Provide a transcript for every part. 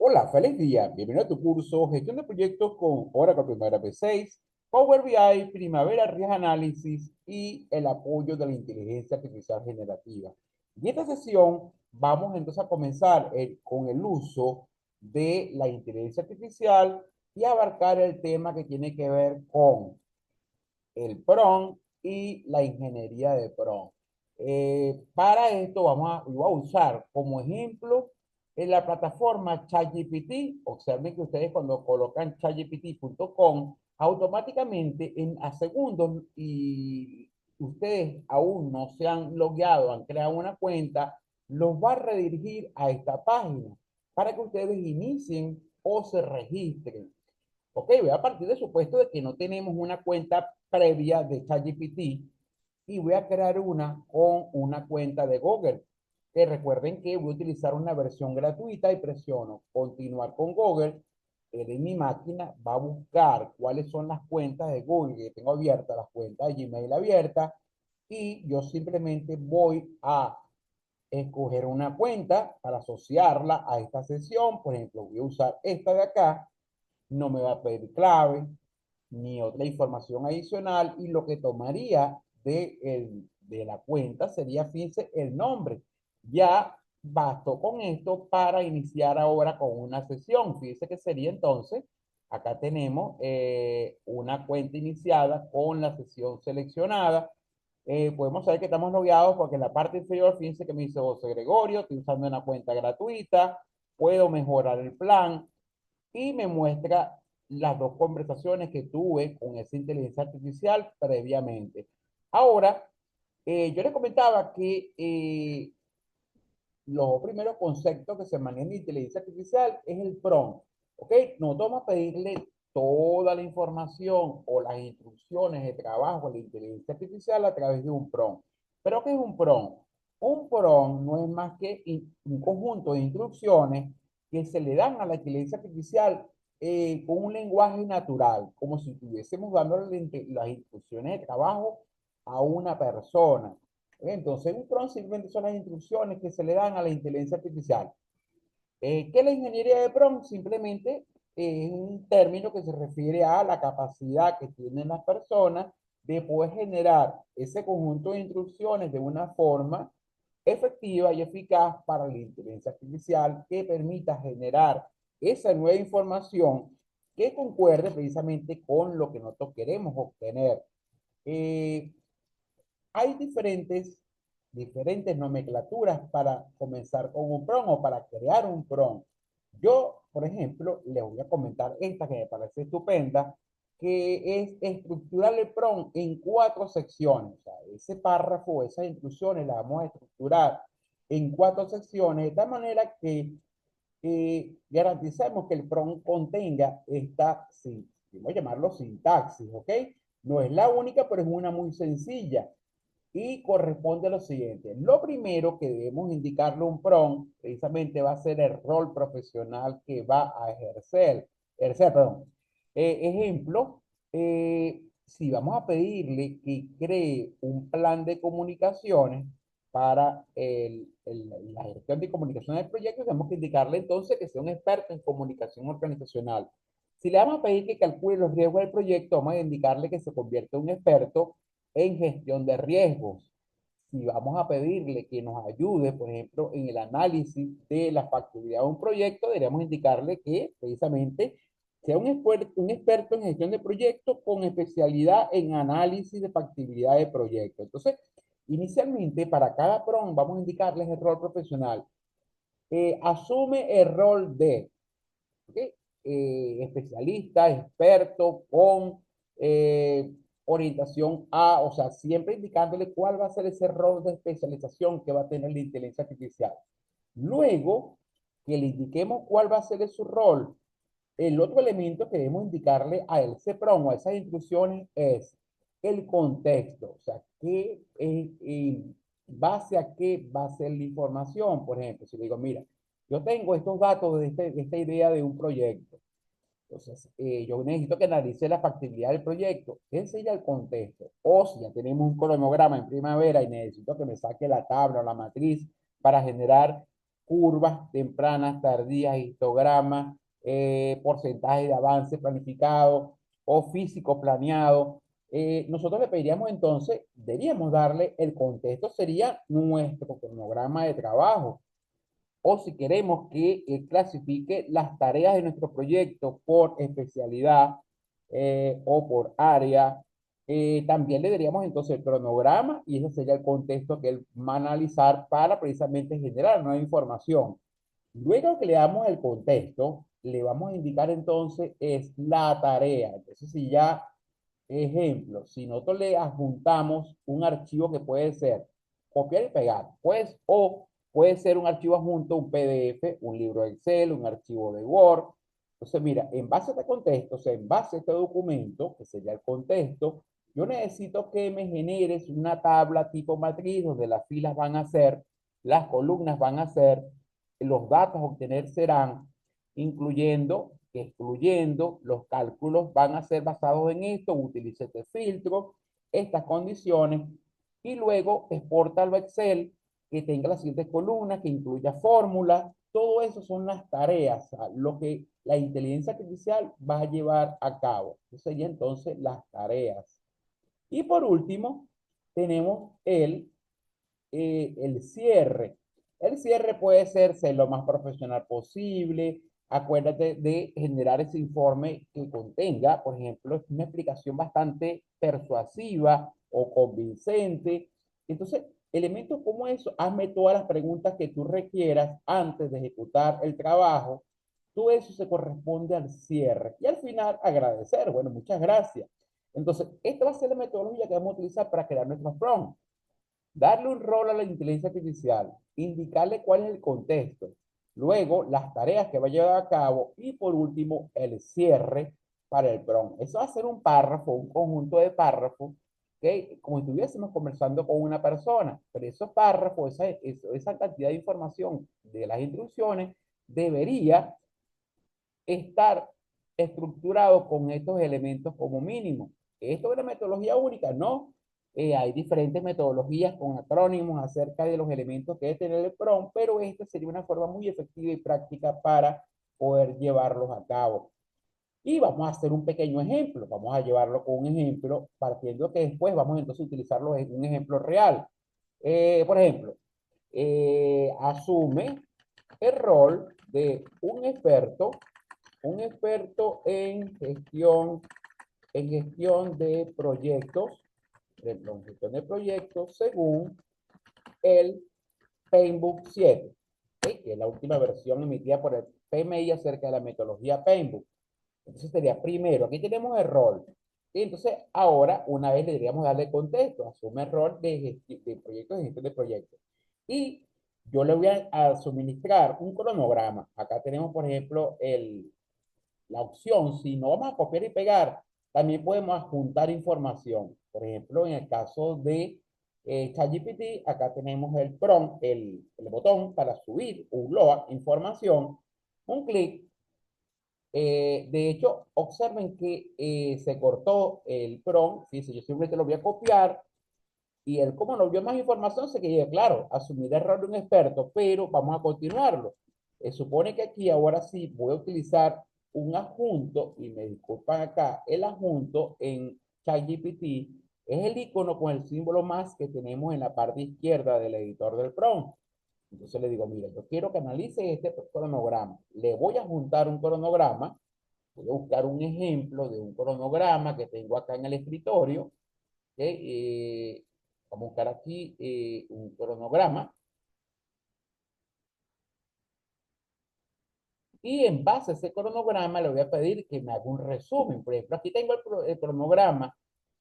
Hola, feliz día. Bienvenido a tu curso Gestión de Proyectos con Oracle Primavera P6, Power BI, Primavera Riesgo Análisis y el apoyo de la inteligencia artificial generativa. Y esta sesión vamos entonces a comenzar con el uso de la inteligencia artificial y abarcar el tema que tiene que ver con el PRON y la ingeniería de PRON. Para esto voy a usar como ejemplo en la plataforma ChatGPT. Observen que ustedes cuando colocan chatgpt.com, automáticamente a segundos y ustedes aún no se han logueado, han creado una cuenta, los va a redirigir a esta página para que ustedes inicien o se registren. Ok, voy a partir del supuesto de que no tenemos una cuenta previa de ChatGPT y voy a crear una con una cuenta de Google. Que recuerden que voy a utilizar una versión gratuita y presiono continuar con Google. Él en mi máquina va a buscar cuáles son las cuentas de Google que tengo abiertas, las cuentas de Gmail abiertas, y yo simplemente voy a escoger una cuenta para asociarla a esta sesión. Por ejemplo, voy a usar esta de acá, no me va a pedir clave ni otra información adicional, y lo que tomaría de la cuenta sería, fíjense, el nombre. Ya bastó con esto para iniciar ahora con una sesión. Fíjense que sería entonces, acá tenemos una cuenta iniciada con la sesión seleccionada. Podemos saber que estamos logueados porque en la parte inferior, fíjense que me dice José Gregorio, estoy usando una cuenta gratuita, puedo mejorar el plan y me muestra las dos conversaciones que tuve con esa inteligencia artificial previamente. Ahora, yo les comentaba que los primeros conceptos que se manejan en inteligencia artificial es el prompt. ¿Ok? No vamos a pedirle toda la información o las instrucciones de trabajo a la inteligencia artificial a través de un prompt. ¿Pero qué es un prompt? Un prompt no es más que un conjunto de instrucciones que se le dan a la inteligencia artificial con un lenguaje natural, como si estuviésemos dando las instrucciones de trabajo a una persona. Entonces, un prompt simplemente son las instrucciones que se le dan a la inteligencia artificial. ¿Qué es la ingeniería de prompt? Simplemente es un término que se refiere a la capacidad que tienen las personas de poder generar ese conjunto de instrucciones de una forma efectiva y eficaz para la inteligencia artificial que permita generar esa nueva información que concuerde precisamente con lo que nosotros queremos obtener. Eh, Hay diferentes nomenclaturas para comenzar con un prompt o para crear un prompt. Yo, por ejemplo, les voy a comentar esta que me parece estupenda, que es estructurar el prompt en cuatro secciones. O sea, ese párrafo, esas instrucciones las vamos a estructurar en cuatro secciones, de tal manera que garanticemos que el prompt contenga esta, voy a llamarlo sintaxis, ¿ok? No es la única, pero es una muy sencilla y corresponde a lo siguiente. Lo primero que debemos indicarle un prompt, precisamente va a ser el rol profesional que va a perdón. Ejemplo, si vamos a pedirle que cree un plan de comunicaciones para la gestión de comunicación del proyecto, tenemos que indicarle entonces que sea un experto en comunicación organizacional. Si le vamos a pedir que calcule los riesgos del proyecto, vamos a indicarle que se convierta en un experto en gestión de riesgos. Si vamos a pedirle que nos ayude, por ejemplo, en el análisis de la factibilidad de un proyecto, deberíamos indicarle que precisamente sea un experto en gestión de proyectos con especialidad en análisis de factibilidad de proyectos. Entonces, inicialmente, para cada prompt vamos a indicarles el rol profesional. Asume el rol de, ¿okay? Especialista, experto, con eh, orientación a, o sea, siempre indicándole cuál va a ser ese rol de especialización que va a tener la inteligencia artificial. Luego que le indiquemos cuál va a ser su rol, el otro elemento que debemos indicarle a el CPROM o a esas instrucciones es el contexto, o sea, qué, base a qué va a ser la información. Por ejemplo, si le digo, mira, yo tengo estos datos de esta idea de un proyecto. Entonces, yo necesito que analice la factibilidad del proyecto. Ese sería el contexto. O si ya tenemos un cronograma en primavera y necesito que me saque la tabla o la matriz para generar curvas tempranas, tardías, histogramas, porcentaje de avance planificado o físico planeado. Nosotros le pediríamos entonces, deberíamos darle el contexto, sería nuestro cronograma de trabajo. O si queremos que clasifique las tareas de nuestro proyecto por especialidad o por área, también le daríamos entonces el cronograma y ese sería el contexto que él va a analizar para precisamente generar nueva información. Luego que le damos el contexto, le vamos a indicar entonces es la tarea. Entonces, si ya, ejemplo, si nosotros le adjuntamos un archivo que puede ser copiar y pegar, pues, o puede ser un archivo adjunto, un PDF, un libro de Excel, un archivo de Word. Entonces, mira, en base a este contexto, o sea, en base a este documento, que sería el contexto, yo necesito que me generes una tabla tipo matriz donde las filas van a ser, las columnas van a ser, los datos a obtener serán, incluyendo, excluyendo, los cálculos van a ser basados en esto, utilice este filtro, estas condiciones, y luego exportarlo a Excel, que tenga las siguientes columnas, que incluya fórmulas, todo eso son las tareas, lo que la inteligencia artificial va a llevar a cabo. Eso serían entonces las tareas. Y por último, tenemos el cierre. El cierre puede ser lo más profesional posible. Acuérdate de generar ese informe que contenga, por ejemplo, una explicación bastante persuasiva o convincente. Entonces, elementos como eso, hazme todas las preguntas que tú requieras antes de ejecutar el trabajo. Todo eso se corresponde al cierre. Y al final, agradecer. Bueno, muchas gracias. Entonces, esta va a ser la metodología que vamos a utilizar para crear nuestros prompts. Darle un rol a la inteligencia artificial, indicarle cuál es el contexto, luego las tareas que va a llevar a cabo y por último el cierre para el prompt. Eso va a ser un párrafo, un conjunto de párrafos que como si estuviésemos conversando con una persona, pero esos párrafos, esa cantidad de información de las instrucciones debería estar estructurado con estos elementos como mínimo. ¿Esto es una metodología única? No. Hay diferentes metodologías con acrónimos acerca de los elementos que debe tener el prompt, pero esta sería una forma muy efectiva y práctica para poder llevarlos a cabo. Y vamos a hacer un pequeño ejemplo. Vamos a llevarlo con un ejemplo, partiendo que después vamos entonces a utilizarlo en un ejemplo real. Por ejemplo, asume el rol de un experto en gestión de proyectos, según el Paintbook 7, ¿sí? Que es la última versión emitida por el PMI acerca de la metodología Paintbook. Entonces sería primero, aquí tenemos el rol. Y entonces ahora, una vez le deberíamos darle contexto, asume el rol de proyectos, de gestión de proyectos. Y yo le voy a suministrar un cronograma. Acá tenemos, por ejemplo, la opción, si no vamos a copiar y pegar, también podemos adjuntar información. Por ejemplo, en el caso de ChatGPT, acá tenemos el prompt, el botón para subir un upload información, un clic. De hecho, observen que se cortó el prompt. Fíjense, yo simplemente lo voy a copiar y él, como no vio más información, se quedó claro, asumir el error de un experto, pero vamos a continuarlo. Supone que aquí ahora sí voy a utilizar un adjunto, y me disculpan acá, el adjunto en ChatGPT es el icono con el símbolo más que tenemos en la parte izquierda del editor del prompt. Entonces le digo, mira, yo quiero que analice este cronograma. Le voy a juntar un cronograma, voy a buscar un ejemplo de un cronograma que tengo acá en el escritorio. Vamos a buscar aquí un cronograma y en base a ese cronograma le voy a pedir que me haga un resumen. Por ejemplo, aquí tengo el cronograma,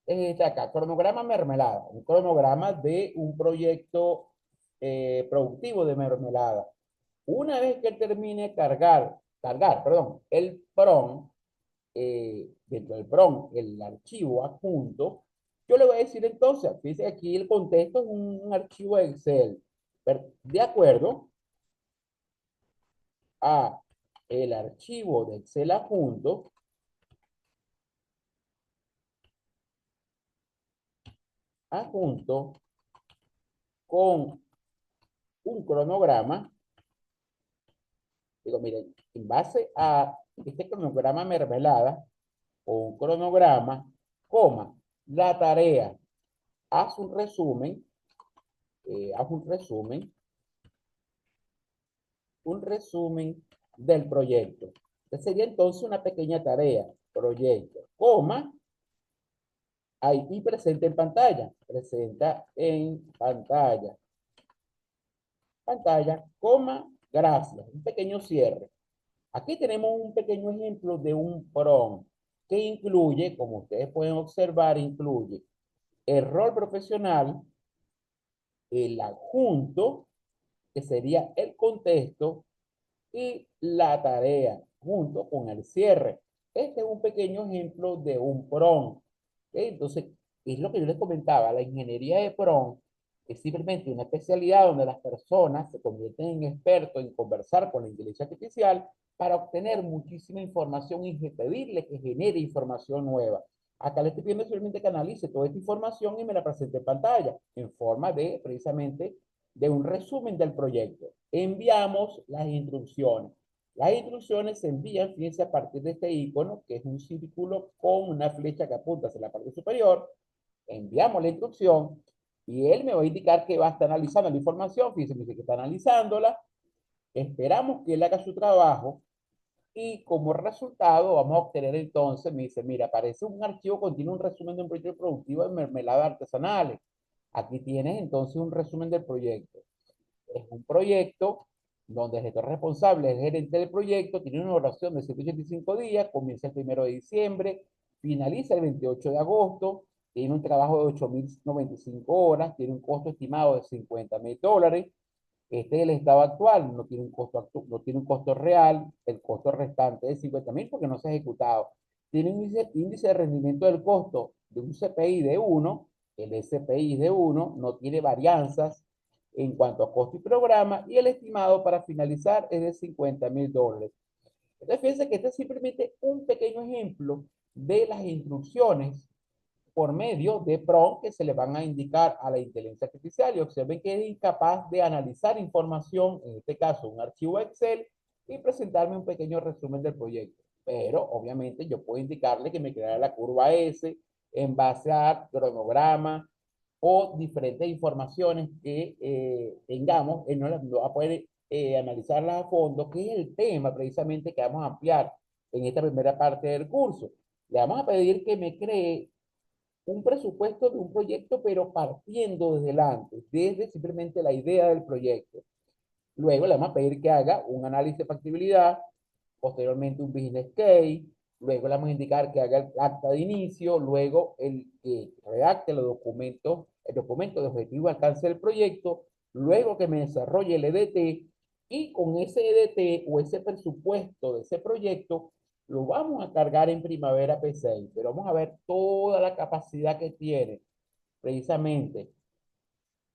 este acá, cronograma mermelada, un cronograma de un proyecto productivo de mermelada. Una vez que él termine de perdón, el prompt, dentro del prompt, el archivo adjunto, yo le voy a decir entonces, fíjense aquí el contexto es un archivo de Excel, de acuerdo a el archivo de Excel adjunto con un cronograma, Digo, miren, en base a este cronograma mermelada o un cronograma, coma, la tarea, haz un resumen, haz un resumen del proyecto. Esta sería entonces una pequeña tarea, proyecto, coma, ahí presenta en pantalla, presenta en pantalla, coma, gracias, un pequeño cierre. Aquí tenemos un pequeño ejemplo de un PROM que incluye, como ustedes pueden observar, incluye el rol profesional, el adjunto, que sería el contexto, y la tarea, junto con el cierre. Este es un pequeño ejemplo de un PROM. Entonces, es lo que yo les comentaba, la ingeniería de PROM es simplemente una especialidad donde las personas se convierten en expertos en conversar con la inteligencia artificial para obtener muchísima información y pedirle que genere información nueva. Acá le estoy pidiendo simplemente que analice toda esta información y me la presente en pantalla, en forma de, precisamente, de un resumen del proyecto. Enviamos las instrucciones. Las instrucciones se envían, fíjense, a partir de este icono, que es un círculo con una flecha que apunta hacia la parte superior. Enviamos la instrucción y él me va a indicar que va a estar analizando la información. Fíjense, me dice que está analizándola. Esperamos que él haga su trabajo y como resultado vamos a obtener entonces, me dice, mira, aparece un archivo que contiene un resumen de un proyecto productivo de mermeladas artesanales. Aquí tienes entonces un resumen del proyecto. Es un proyecto donde el gestor responsable es el gerente del proyecto, tiene una duración de 185 días, comienza el 1 de diciembre, finaliza el 28 de agosto, tiene un trabajo de 8.095 horas, tiene un costo estimado de $50.000. Este es el estado actual, no tiene un costo, no tiene un costo real, el costo restante es 50.000 porque no se ha ejecutado. Tiene un índice de rendimiento del costo de un CPI de 1, el SPI de 1, no tiene varianzas en cuanto a costo y programa, y el estimado para finalizar es de $50.000. Entonces, fíjense que este es simplemente un pequeño ejemplo de las instrucciones por medio de prompts que se le van a indicar a la inteligencia artificial y observen que es incapaz de analizar información, en este caso un archivo Excel, y presentarme un pequeño resumen del proyecto. Pero obviamente yo puedo indicarle que me creara la curva S en base a cronograma o diferentes informaciones que tengamos, él no va a poder analizarlas a fondo, que es el tema precisamente que vamos a ampliar en esta primera parte del curso. Le vamos a pedir que me cree un presupuesto de un proyecto, pero partiendo desde delante, desde simplemente la idea del proyecto. Luego le vamos a pedir que haga un análisis de factibilidad, posteriormente un business case, luego le vamos a indicar que haga el acta de inicio, luego el que redacte los documentos, el documento de objetivo y alcance del proyecto, luego que me desarrolle el EDT y con ese EDT o ese presupuesto de ese proyecto lo vamos a cargar en Primavera P6, pero vamos a ver toda la capacidad que tiene precisamente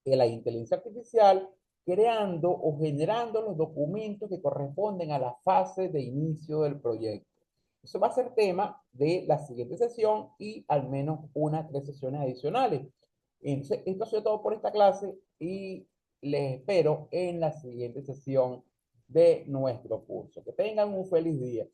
la inteligencia artificial creando o generando los documentos que corresponden a la fase de inicio del proyecto. Eso va a ser tema de la siguiente sesión y al menos unas 3 sesiones adicionales. Entonces, esto ha sido todo por esta clase y les espero en la siguiente sesión de nuestro curso. Que tengan un feliz día.